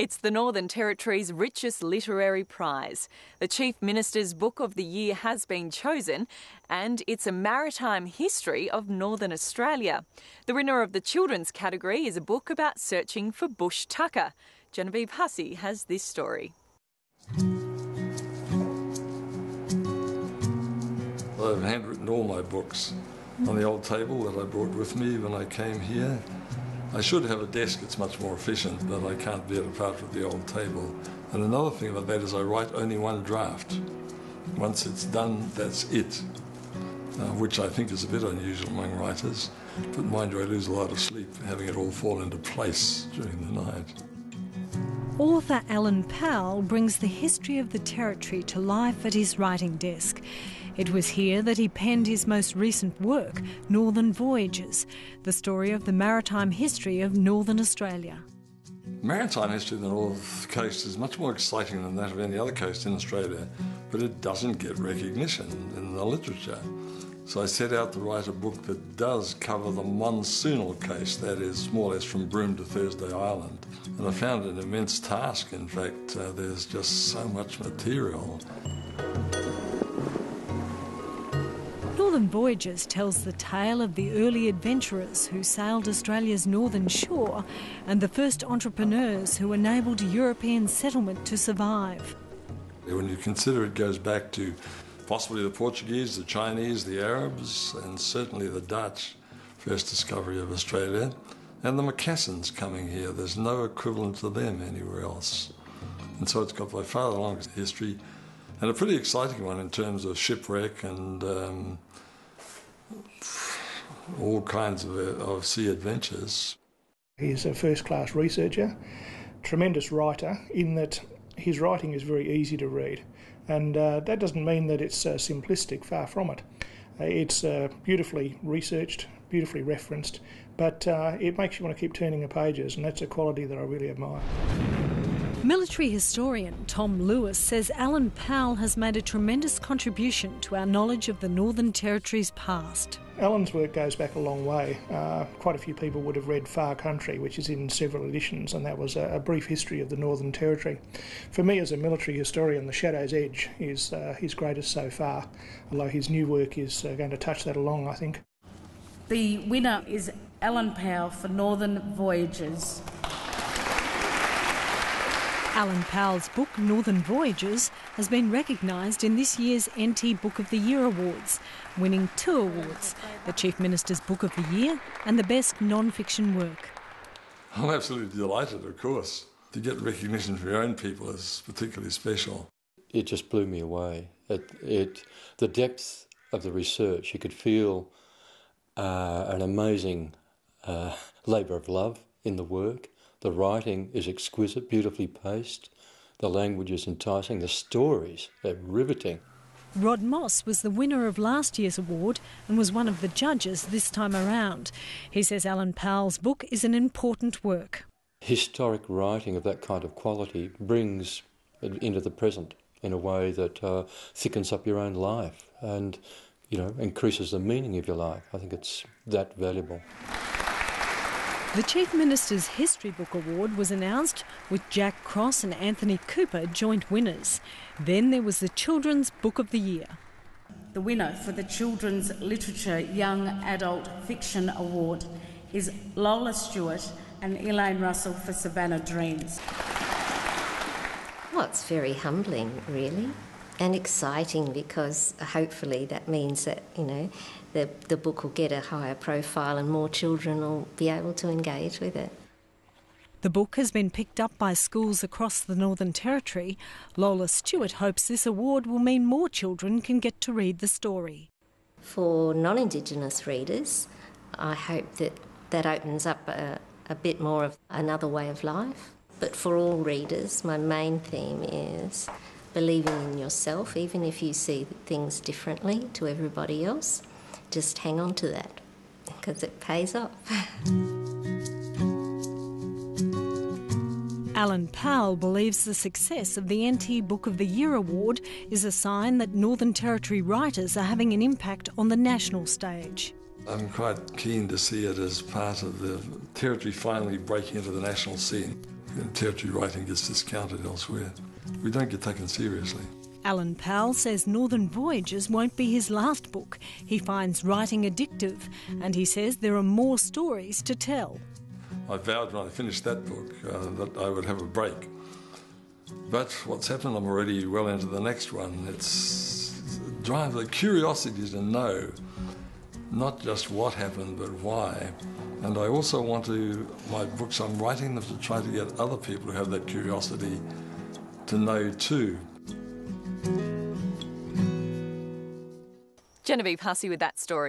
It's the Northern Territory's richest literary prize. The Chief Minister's Book of the Year has been chosen, and it's a maritime history of Northern Australia. The winner of the children's category is a book about searching for bush tucker. Genevieve Hussey has this story. I've handwritten all my books on the old table that I brought with me when I came here. I should have a desk that's much more efficient, but I can't bear to part with the old table. And another thing about that is I write only one draft. Once it's done, that's it, which I think is a bit unusual among writers. But mind you, I lose a lot of sleep having it all fall into place during the night. Author Alan Powell brings the history of the Territory to life at his writing desk. It was here that he penned his most recent work, Northern Voyages, the story of the maritime history of Northern Australia. Maritime history of the North Coast is much more exciting than that of any other coast in Australia, but it doesn't get recognition in the literature. So I set out to write a book that does cover the monsoonal coast, that is more or less from Broome to Thursday Island. And I found it an immense task. In fact, there's just so much material. Northern Voyages tells the tale of the early adventurers who sailed Australia's northern shore and the first entrepreneurs who enabled European settlement to survive. When you consider it goes back to possibly the Portuguese, the Chinese, the Arabs, and certainly the Dutch, first discovery of Australia, and the Macassans coming here. There's no equivalent to them anywhere else. And so it's got by far the longest history, and a pretty exciting one in terms of shipwreck and all kinds of sea adventures. He's a first-class researcher, tremendous writer, in that his writing is very easy to read. And that doesn't mean that it's simplistic, far from it. It's beautifully researched, beautifully referenced, but it makes you want to keep turning the pages, and that's a quality that I really admire. Military historian Tom Lewis says Alan Powell has made a tremendous contribution to our knowledge of the Northern Territory's past. Alan's work goes back a long way. Quite a few people would have read Far Country, which is in several editions, and that was a brief history of the Northern Territory. For me as a military historian, The Shadow's Edge is his greatest so far, although his new work is going to touch that along, I think. The winner is Alan Powell for Northern Voyages. Alan Powell's book, Northern Voyages, has been recognised in this year's NT Book of the Year Awards, winning 2 awards, the Chief Minister's Book of the Year and the Best Non-Fiction Work. I'm absolutely delighted, of course. To get recognition from your own people is particularly special. It just blew me away. The depth of the research, you could feel an amazing labour of love in the work. The writing is exquisite, beautifully paced. The language is enticing. The stories are riveting. Rod Moss was the winner of last year's award and was one of the judges this time around. He says Alan Powell's book is an important work. Historic writing of that kind of quality brings it into the present in a way that thickens up your own life and, increases the meaning of your life. I think it's that valuable. The Chief Minister's History Book Award was announced with Jack Cross and Anthony Cooper joint winners. Then there was the Children's Book of the Year. The winner for the Children's Literature Young Adult Fiction Award is Lola Stewart and Elaine Russell for Savannah Dreams. Well, it's very humbling, really, and exciting, because hopefully that means that, the book will get a higher profile and more children will be able to engage with it. The book has been picked up by schools across the Northern Territory. Lola Stewart hopes this award will mean more children can get to read the story. For non-Indigenous readers, I hope that opens up a bit more of another way of life. But for all readers, my main theme is believing in yourself, even if you see things differently to everybody else. Just hang on to that, because it pays off. Alan Powell believes the success of the NT Book of the Year Award is a sign that Northern Territory writers are having an impact on the national stage. I'm quite keen to see it as part of the Territory finally breaking into the national scene. territory writing gets discounted elsewhere. We don't get taken seriously. Alan Powell says Northern Voyages won't be his last book. He finds writing addictive, and he says there are more stories to tell. I vowed when I finished that book that I would have a break. But what's happened, I'm already well into the next one. It's the curiosity to know not just what happened, but why. And I also want my books, I'm writing them to try to get other people who have that curiosity to know too. Genevieve Hussey with that story.